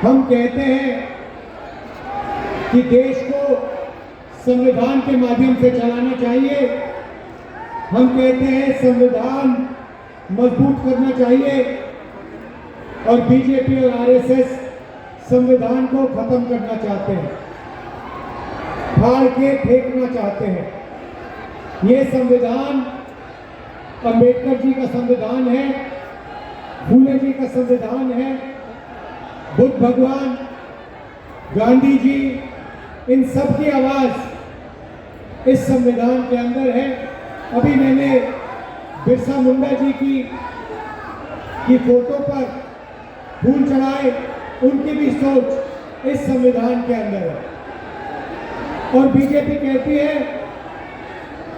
हम कहते हैं कि देश को संविधान के माध्यम से चलाना चाहिए। हम कहते हैं संविधान मजबूत करना चाहिए और बीजेपी और आरएसएस संविधान को खत्म करना चाहते हैं, फाड़ के फेंकना चाहते हैं। ये संविधान अंबेडकर जी का संविधान है, फूले जी का संविधान है, बुद्ध भगवान, गांधी जी, इन सब की आवाज इस संविधान के अंदर है। अभी मैंने बिरसा मुंडा जी की फोटो पर फूल चढ़ाए, उनकी भी सोच इस संविधान के अंदर है। और बीजेपी कहती है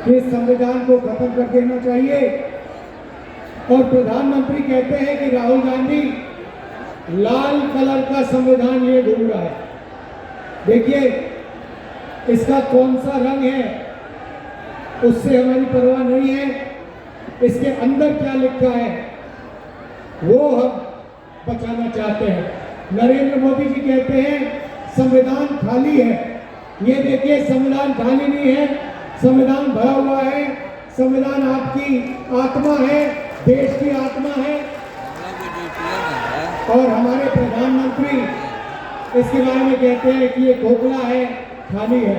कि इस संविधान को खत्म कर देना चाहिए और प्रधानमंत्री कहते हैं कि राहुल गांधी लाल कलर का संविधान ये ढूंढ रहा है। देखिए इसका कौन सा रंग है उससे हमारी परवाह नहीं है, इसके अंदर क्या लिखा है वो हम बचाना चाहते हैं। नरेंद्र मोदी जी कहते हैं संविधान खाली है। ये देखिए संविधान खाली नहीं है, संविधान भरा हुआ है। संविधान आपकी आत्मा है, देश की आत्मा है। और हमारे प्रधानमंत्री इसके बारे में कहते हैं कि ये खोखला है, खाली है।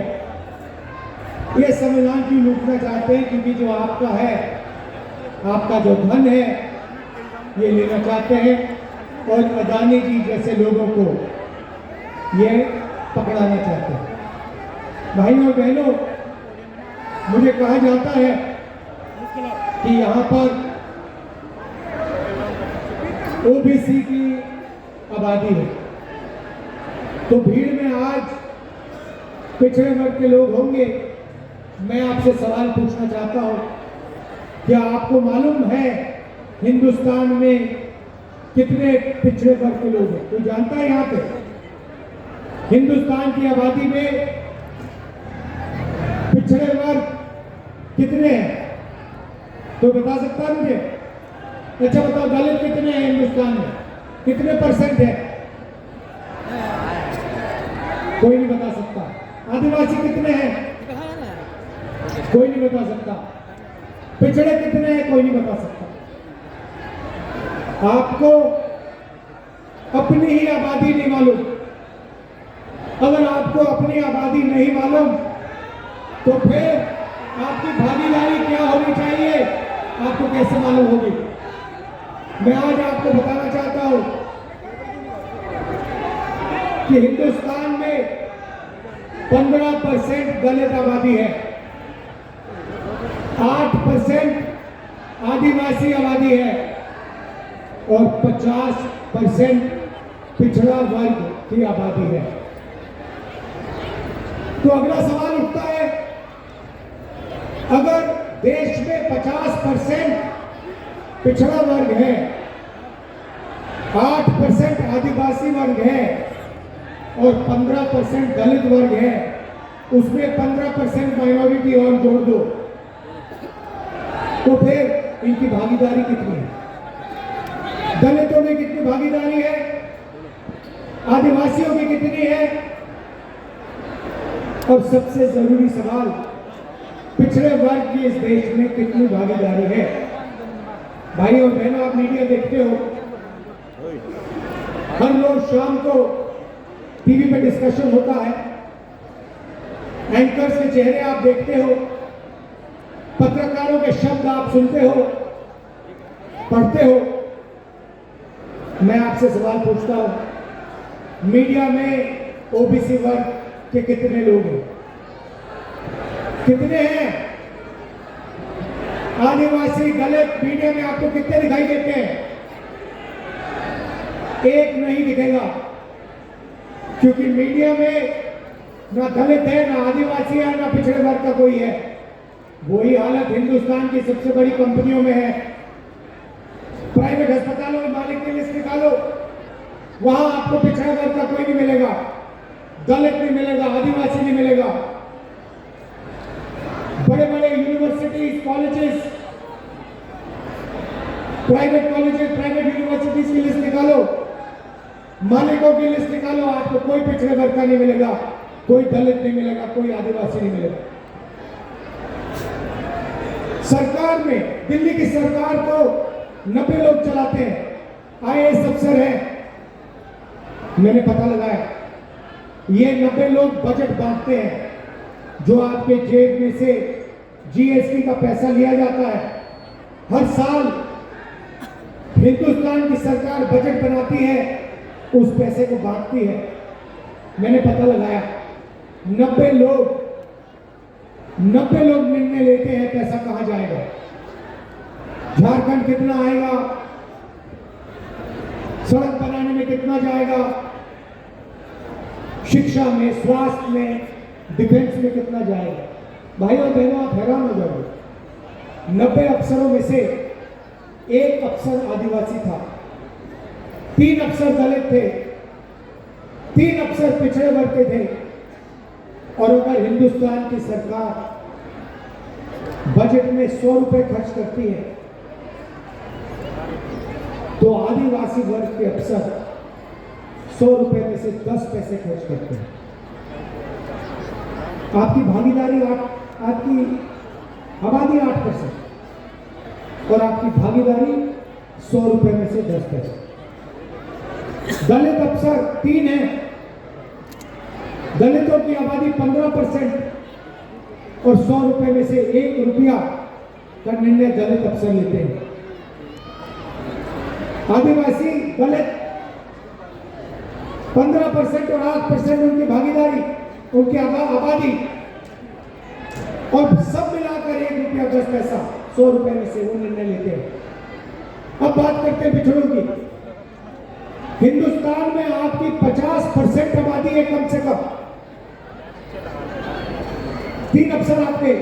ये संविधान की लूटना चाहते हैं क्योंकि जो आपका है, आपका जो धन है, ये लेना चाहते हैं और अदानी जी जैसे लोगों को ये पकड़ाना चाहते हैं। भाइयों और बहनों, मुझे कहा जाता है कि यहाँ पर ओबीसी की आबादी है, तो भीड़ में आज पिछड़े वर्ग के लोग होंगे। मैं आपसे सवाल पूछना चाहता हूं, क्या आपको मालूम है हिंदुस्तान में कितने पिछड़े वर्ग के लोग हैं? कोई जानता है? यहाँ पे हिंदुस्तान की आबादी में पिछड़े वर्ग कितने हैं? तो बता सकता है मुझे? अच्छा बताओ, दलित कितने हैं हिंदुस्तान में? कितने परसेंट है? कोई नहीं बता सकता। आदिवासी कितने हैं? कोई नहीं बता सकता। पिछड़े कितने हैं? कोई नहीं बता सकता। आपको अपनी ही आबादी नहीं मालूम। अगर आपको अपनी आबादी नहीं मालूम तो फिर आपकी भागीदारी क्या होनी चाहिए आपको कैसे मालूम होगी? मैं आज आपको बताना चाहता हूं कि हिंदुस्तान में 15% दलित आबादी है, 8% आदिवासी आबादी है और 50% पिछड़ा वर्ग की आबादी है। तो अगला सवाल उठता है, अगर देश में 50% पिछड़ा वर्ग है, 8% आदिवासी वर्ग है और 15% दलित वर्ग है, उसमें 15% माइनॉरिटी और जोड़ दो, तो फिर इनकी भागीदारी कितनी है? दलितों में कितनी भागीदारी है? आदिवासियों की कितनी है? और सबसे जरूरी सवाल, पिछड़े वर्ग की इस देश में कितनी भागीदारी है? भाई और बहनों, आप मीडिया देखते हो, हर रोज शाम को टीवी पे डिस्कशन होता है, एंकर्स के चेहरे आप देखते हो, पत्रकारों के शब्द आप सुनते हो, पढ़ते हो। मैं आपसे सवाल पूछता हूं, मीडिया में ओबीसी वर्ग के कितने लोग हैं? कितने हैं? आदिवासी, दलित मीडिया में आपको कितने दिखाई देते हैं? एक नहीं दिखेगा, क्योंकि मीडिया में ना दलित है, ना आदिवासी है, ना पिछड़े वर्ग का कोई है। वही हालत हिंदुस्तान की सबसे बड़ी कंपनियों में है। प्राइवेट अस्पतालों में मालिक की लिस्ट निकालो, वहां आपको पिछड़े वर्ग का कोई नहीं मिलेगा, दलित नहीं मिलेगा, आदिवासी नहीं मिलेगा। बड़े बड़े universities, colleges, private colleges, private universities की लिस्ट निकालो, मालिकों की लिस्ट निकालो, आपको कोई पिछड़े वर्ग का नहीं मिलेगा, कोई दलित नहीं मिलेगा, कोई आदिवासी नहीं मिलेगा। सरकार में, दिल्ली की सरकार को 90 लोग चलाते हैं, IAS अफसर हैं। मैंने पता लगाया, ये 90 लोग बजट बांटते हैं, जो आपके जेब में से GST का पैसा लिया जाता है। हर साल हिंदुस्तान की सरकार बजट बनाती है, उस पैसे को बांटती है। मैंने पता लगाया, 90 लोग निर्णय लेते हैं पैसा कहां जाएगा, झारखंड कितना आएगा, सड़क बनाने में कितना जाएगा, शिक्षा में, स्वास्थ्य में, डिफेंस में कितना जाएगा। भाइयों बहनों, आप हैरान हो जाओगे, 90 अफसरों में से एक अफसर आदिवासी था, 3 अफसर दलित थे, 3 अफसर पिछड़े वर्ग के थे। और अगर हिंदुस्तान की सरकार बजट में 100 रुपए खर्च करती है, तो आदिवासी वर्ग के अफसर 100 रुपए में से 10 पैसे खर्च करते हैं। आपकी भागीदारी, आपकी आबादी 8% और आपकी भागीदारी 100 रुपए में से 10 पैसे। दलित अफसर 3 हैं, दलितों की आबादी 15% और 100 रुपए में से 1 रुपया का निर्णय दलित अफसर लेते हैं। आदिवासी दलित 15% और 8% उनकी भागीदारी, उनकी आबादी, और सब मिलाकर 1 रुपया 10 पैसा 100 रुपए में से वो निर्णय लेते हैं। अब बात करते हैं पिछड़ों की। हिंदुस्तान में आपकी 50% आबादी है कम से कम। 3 अफसर आपके,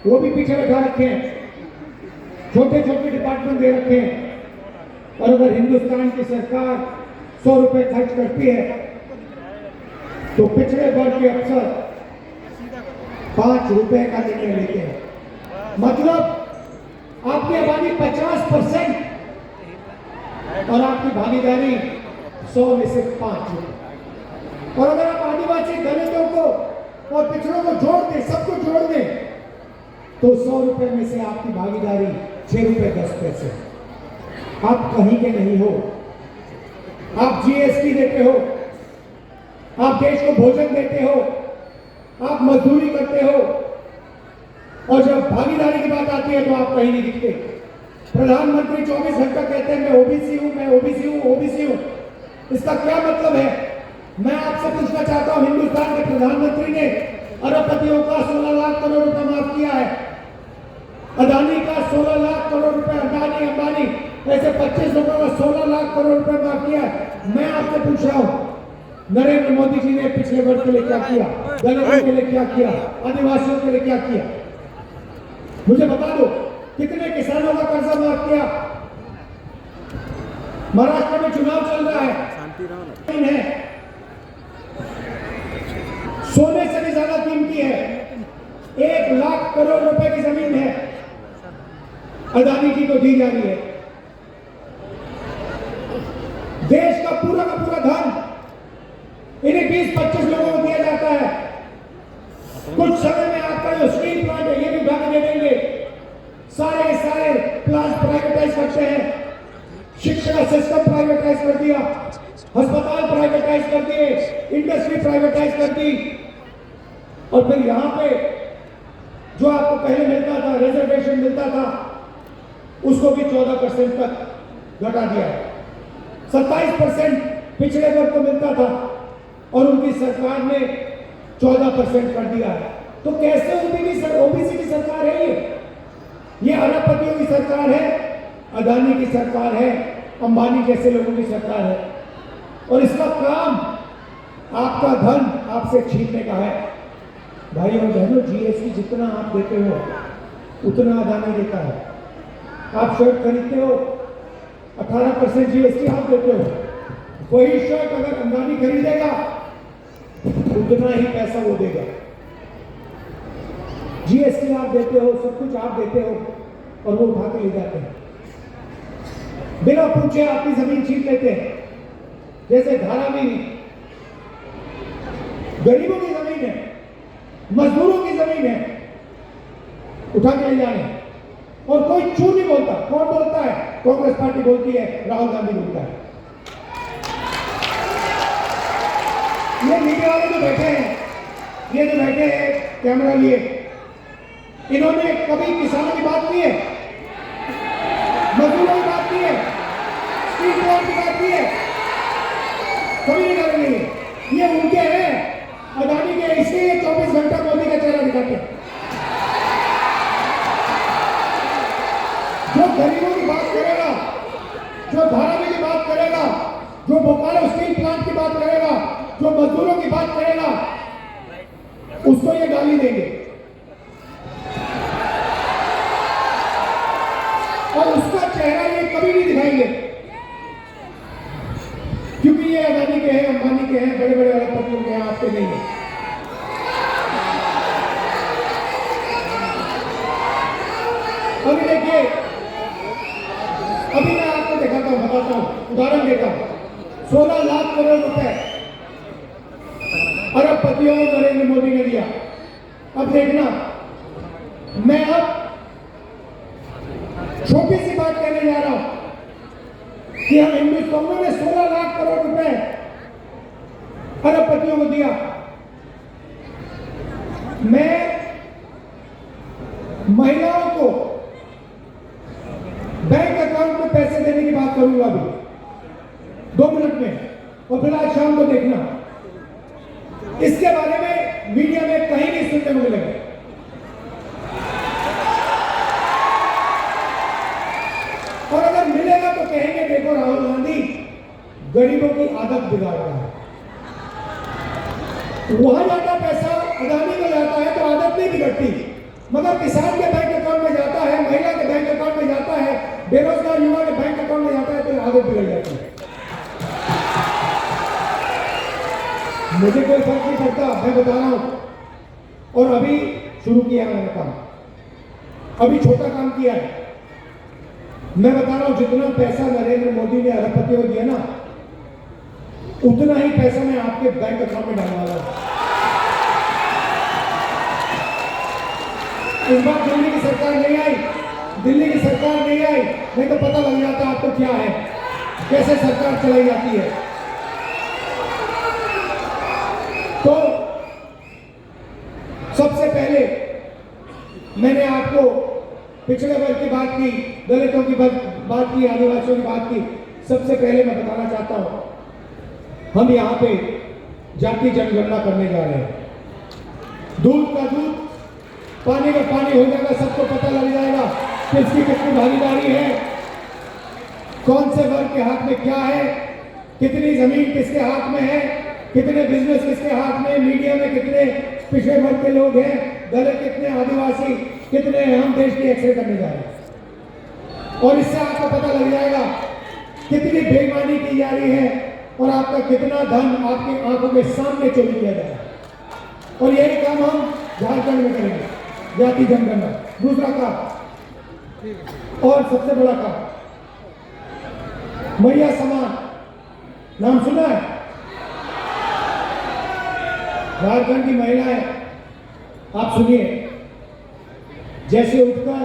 वो भी पीछे बैठा रखे हैं, छोटे छोटे डिपार्टमेंट दे रखे हैं। और अगर हिंदुस्तान की सरकार 100 रुपए खर्च करती है, तो पिछड़े वर्ग के अफसर 5 रुपए का निर्णय लेते हैं। मतलब आपकी आबादी 50% और आपकी भागीदारी 100 में से 5 रुपए। और अगर आप आदिवासी दलितों को और पिछड़ों को जोड़ दें, सबको जोड़ दें, तो 100 रुपए में से आपकी भागीदारी 6 रुपए 10 पैसे। आप कहीं के नहीं हो, आप GST देते हो, आप देश को भोजन देते हो, आप मजदूरी करते हो, और जब भागीदारी की बात आती है तो आप कहीं नहीं दिखते। प्रधानमंत्री 24 घंटा कहते हैं मैं ओबीसी हूं, मैं ओबीसी हूं, ओबीसी हूं। इसका क्या मतलब है? मैं आपसे पूछना चाहता हूं, हिंदुस्तान के प्रधानमंत्री ने अरबपतियों का 16 लाख करोड़ रुपए माफ किया है, अदानी का 16 लाख करोड़ रुपए, अदानी अंबानी ऐसे 25 लोगों का 16 लाख करोड़ रुपए माफ किया है। मैं आपसे पूछ रहा हूं, नरेंद्र मोदी जी ने पिछले वर्ग के लिए क्या किया, दलितों के लिए क्या किया, आदिवासियों के लिए क्या किया? मुझे बता दो, कितने किसानों का कर्जा माफ किया? महाराष्ट्र में चुनाव चल रहा है, सोने से भी ज्यादा कीमती है, 1 लाख करोड़ रुपए की जमीन है, अदानी जी को दी जा रही है। देश का पूरा धन इन्हीं 20-25 लोगों को दिया जाता है। कुछ समय में आपका जो स्टील प्लांट है, ये भी उठा के दे देंगे। सारे प्लांट प्राइवेटाइज करते हैं, शिक्षा सिस्टम प्राइवेटाइज कर दिया, अस्पताल प्राइवेटाइज कर दिए, इंडस्ट्री प्राइवेटाइज कर दी, और फिर यहां पे जो आपको पहले मिलता था, रिजर्वेशन मिलता था, उसको भी 14% तक घटा दिया है। 27% पिछड़े वर्ग को मिलता था और उनकी सरकार ने 14% कर दिया है। तो कैसे ओबीसी की सरकार है ये अरबपतियों की सरकार है, अदानी की सरकार है, अंबानी जैसे लोगों की सरकार है, और इसका काम आपका धन आपसे छीनने का है। भाइयों बहनों, GST जितना आप देते हो उतना अदानी देता है। आप शर्ट खरीदते हो, 18% GST आप देते हो। वही शर्ट अगर अंबानी खरीदेगा उतना ही पैसा वो देगा। GST आप देते हो, सब कुछ आप देते हो, और वो उठा के ले जाते हैं, बिना पूछे आपकी जमीन छीन लेते हैं। जैसे धारावी गरीबों की जमीन है, मजदूरों की जमीन है, उठा के ले जाने और कोई चू नहीं बोलता। कौन बोलता है? कांग्रेस पार्टी बोलती है, राहुल गांधी बोलता है। ये मीडिया वाले जो बैठे हैं, ये जो बैठे हैं कैमरा लिए, इन्होंने कभी किसानों की बात की है, मजदूरों की बात की है, स्ट्रीट लाइट की बात की है? कभी नहीं करेंगे। ये उनके हैं, अदानी के, इसलिए 24 घंटा मोदी का चेहरा दिखाते हैं। जो गरीबों की बात करेगा, जो धारावी की बात करेगा, जो बोकारो स्टील प्लांट की बात करेगा, जो मजदूरों की बात करेगा, उसको ये गाली देंगे और उसका चेहरा ये कभी नहीं दिखाएंगे, क्योंकि ये अदानी के हैं, अंबानी के हैं, बड़े बड़े अरबपतियों के हैं, आपके नहीं है। अभी देखिए, अभी मैं आपको दिखाता हूं, बताता हूं, उदाहरण देता हूं। 16 लाख करोड़ रुपए अरबपतियों को नरेंद्र मोदी ने दिया। अब देखना, मैं अब छोटी सी बात कहने जा रहा हूं कि हम हिंदुस्तान ने 16 लाख करोड़ रुपए अरबपतियों को दिया। मैं महिलाओं को बैंक अकाउंट में पैसे देने की बात करूंगा अभी 2 मिनट में, और फिर आज शाम को देखना। इसके बारे में मीडिया में कहीं नहीं सुनने को मिलेगा। और अगर मिलेगा तो कहेंगे देखो राहुल गांधी गरीबों की आदत बिगाड़ रहा है। वहां जाता पैसा अदानी को जाता है तो आदत नहीं बिगड़ती, मगर किसान के बैंक अकाउंट में जाता है, महिला के बैंक अकाउंट में जाता है, बेरोजगार युवा के बैंक अकाउंट में जाता है तो आदत बिगड़ जाती है। मुझे कोई फर्क नहीं पड़ता, मैं बता रहा हूं। और अभी शुरू किया मैंने काम, अभी छोटा काम किया है। मैं बता रहा हूं, जितना पैसा नरेंद्र मोदी ने अरबपतियों को दिया ना, उतना ही पैसा मैं आपके बैंक अकाउंट में डालने वाला हूं। इस बार दिल्ली की सरकार नहीं आई, दिल्ली की सरकार नहीं आई, नहीं तो पता लग जाता आपको क्या है, कैसे सरकार चलाई जाती है। तो सबसे पहले मैंने आपको पिछड़े वर्ग की बात की, दलितों की बात की, आदिवासियों की बात की। सबसे पहले मैं बताना चाहता हूं, हम यहां पे जाति जनगणना करने जा रहे हैं। दूध का दूध, पानी का पानी हो जाएगा, सबको पता लग जाएगा किसकी कितनी भागीदारी है, कौन से वर्ग के हाथ में क्या है, कितनी जमीन किसके हाथ में है, कितने बिजनेस किसके हाथ में, मीडिया में कितने पिछड़े वर्ग के लोग हैं, दलित कितने, आदिवासी कितने, हम देश की एक्सरे करने जा रहे हैं। और इससे आपको पता लग जाएगा कितनी बेईमानी की जा रही है और आपका कितना धन आपकी आंखों के सामने चोरी किया जा रहा है। और यही काम हम झारखंड में करेंगे, जाति जनगणना। दूसरा काम और सबसे बड़ा काम, मैया समान, नाम सुना है? झारखंड की महिलाएं, आप सुनिए, जैसे उठकर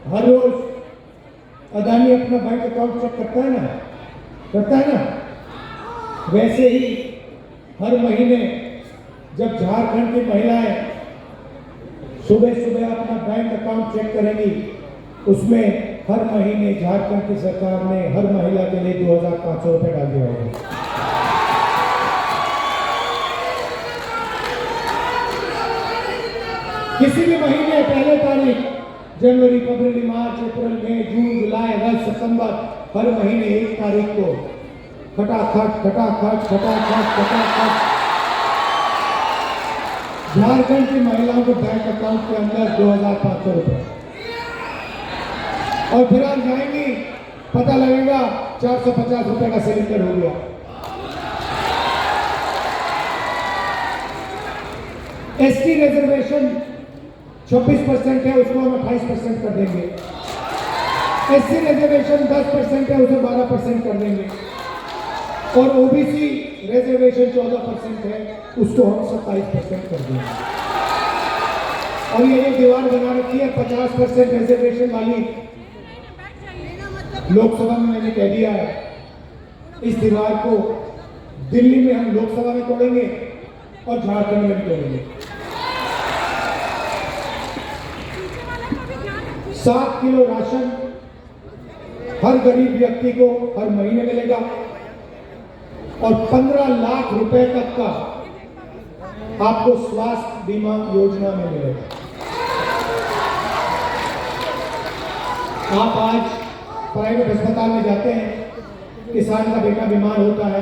हर रोज अदानी अपना बैंक अकाउंट चेक करता है ना, वैसे ही हर महीने जब झारखंड की महिलाएं सुबह सुबह अपना बैंक अकाउंट चेक करेंगी, उसमें हर महीने झारखंड की सरकार ने हर महिला के लिए 2500 रुपए डाल दिया होगा। किसी भी महीने पहले तारीख, जनवरी, फरवरी, मार्च, अप्रैल, मई, जून, जुलाई, अगस्त, सितंबर, हर महीने 1 तारीख को खटाखट झारखंड की महिलाओं को बैंक अकाउंट के अंदर 2500 रुपए, और फिर आप जाएंगी, पता लगेगा 450 रुपए का सिलेंडर हो गया। एसटी रिजर्वेशन 26% है, उसको हम 28% कर देंगे। एससी रिजर्वेशन 10% है, उसे 12% कर देंगे। और ओबीसी रिजर्वेशन 14% है, उसको हम 27% कर देंगे। और ये जो दीवार बना रखी है 50% रिजर्वेशन वाली, लोकसभा में मैंने कह दिया है, इस दीवार को दिल्ली में हम लोकसभा में तोड़ेंगे और झारखंड में भी तोड़ेंगे। 7 किलो राशन हर गरीब व्यक्ति को हर महीने मिलेगा और 15 लाख रुपए तक का आपको स्वास्थ्य बीमा योजना में मिलेगा। आप आज प्राइवेट अस्पताल में जाते हैं, किसान का बेटा बीमार होता है,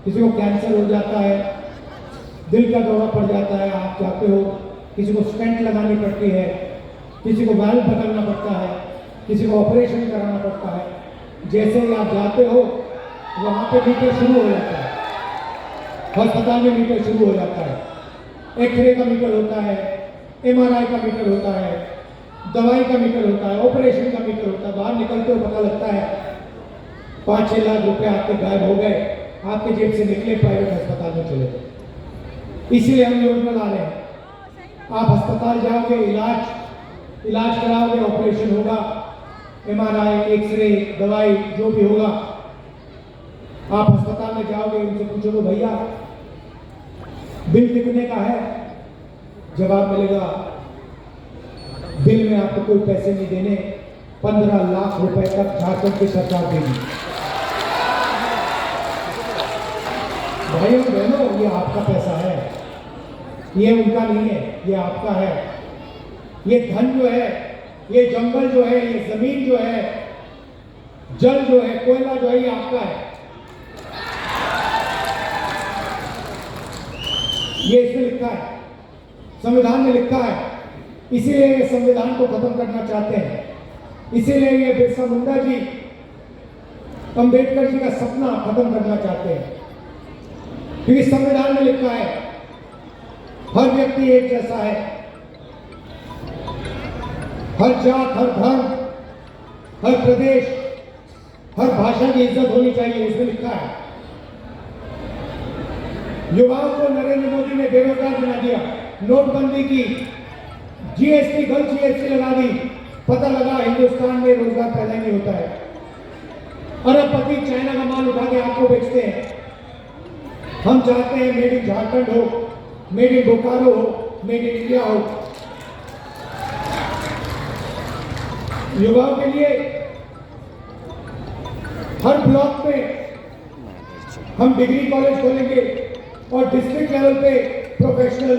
किसी को कैंसर हो जाता है, दिल का दौरा पड़ जाता है, आप जाते हो, किसी को स्टेंट लगानी पड़ती है, किसी को वाल्व बदलना पड़ता है, किसी को ऑपरेशन कराना पड़ता है। जैसे ही आप जाते हो वहाँ पे मीटर शुरू हो जाता है, अस्पताल में मीटर शुरू हो जाता है, एक्सरे का मीटर होता है, MRI का मीटर होता है, दवाई का मीटर होता है, ऑपरेशन का मीटर होता है। बाहर निकलते हो पता लगता है 5-6 लाख रुपए आपके गायब हो गए, आपके जेब से निकले, प्राइवेट अस्पताल में चले गए। इसीलिए हम योजना ला रहे हैं, आप अस्पताल जाओगे, इलाज कराओगे, ऑपरेशन होगा, MRI, एक्सरे, दवाई जो भी होगा, आप अस्पताल में जाओगे, उनसे पूछोगे भैया बिल कितने का है, जवाब मिलेगा बिल में आपको कोई पैसे नहीं देने, 15 लाख रुपए तक झारखंड की सरकार देगी। भाइयों बहनों, ये आपका पैसा है, ये उनका नहीं है, ये आपका है। ये धन जो है, ये जंगल जो है, ये जमीन जो है, जल जो है, कोयला जो है, ये आपका है। ये इसमें लिखा है, संविधान में लिखा है। इसीलिए ये संविधान को खत्म करना चाहते हैं, इसीलिए ये बिरसा मुंडा जी, अंबेडकर जी का सपना खत्म करना चाहते हैं। क्योंकि संविधान में लिखा है हर व्यक्ति एक जैसा है, हर जात, हर धर्म, हर प्रदेश, हर भाषा की इज्जत होनी चाहिए, इसमें लिखा है। युवाओं को नरेंद्र मोदी ने बेरोजगार बना दिया, नोटबंदी की, GST गलत GST लगा दी, पता लगा हिंदुस्तान में रोजगार पैदा नहीं होता है। अरबपति चाइना का माल उठा के आपको बेचते हैं। हम चाहते हैं मेड इन झारखंड हो, मेड इन बोकारो हो, मेड इन इंडिया हो। युवाओं के लिए हर ब्लॉक में हम डिग्री कॉलेज खोलेंगे और डिस्ट्रिक्ट लेवल पे प्रोफेशनल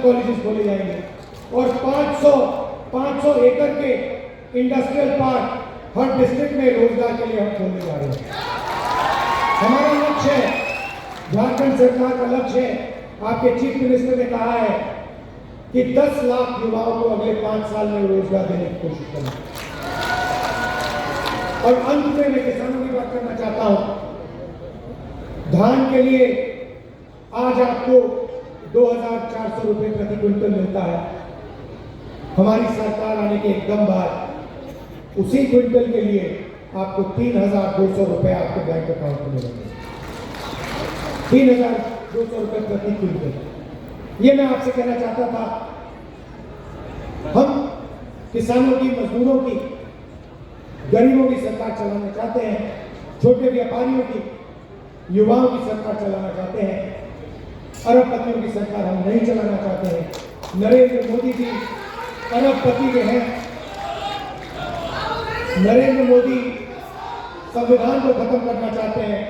कॉलेजेस खोले जाएंगे और 500 एकड़ के इंडस्ट्रियल पार्क हर डिस्ट्रिक्ट में रोजगार के लिए हम खोलने जा रहे हैं। हमारा लक्ष्य है, झारखंड सरकार का लक्ष्य है, आपके चीफ मिनिस्टर ने कहा है कि 10 लाख युवाओं को अगले 5 साल में रोजगार देने की कोशिश करें। और अंत में मैं किसानों की बात करना चाहता हूं। धान के लिए आज आपको 2400 रुपए प्रति क्विंटल मिलता है। हमारी सरकार आने के एकदम बाद उसी क्विंटल के लिए आपको 3200 रुपए आपके बैंक अकाउंट में मिलेंगे। 3200 रुपए प्रति क्विंटल। ये मैं आपसे कहना चाहता था, हम किसानों की, मजदूरों की, गरीबों की सरकार चलाना चाहते हैं, छोटे व्यापारियों की, युवाओं की सरकार चलाना चाहते हैं। अरबपतियों की सरकार हम नहीं चलाना चाहते हैं। नरेंद्र मोदी जी अरबपति के हैं। नरेंद्र मोदी संविधान को खत्म करना चाहते हैं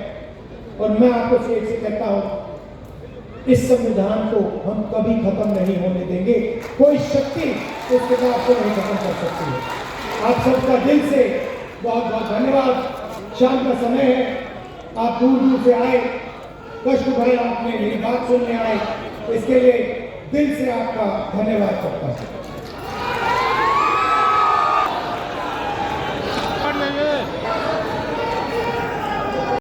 और मैं आपको एक से कहता हूं, इस संविधान को हम कभी खत्म नहीं होने देंगे। कोई शक्ति इस किताब को नहीं खत्म कर सकती है। आप सबका दिल से बहुत बहुत धन्यवाद। शाम का समय है, आप दूर दूर से आए, कष्ट भरे आपने मेरी बात सुनने आए, इसके लिए दिल से आपका धन्यवाद करता हूं।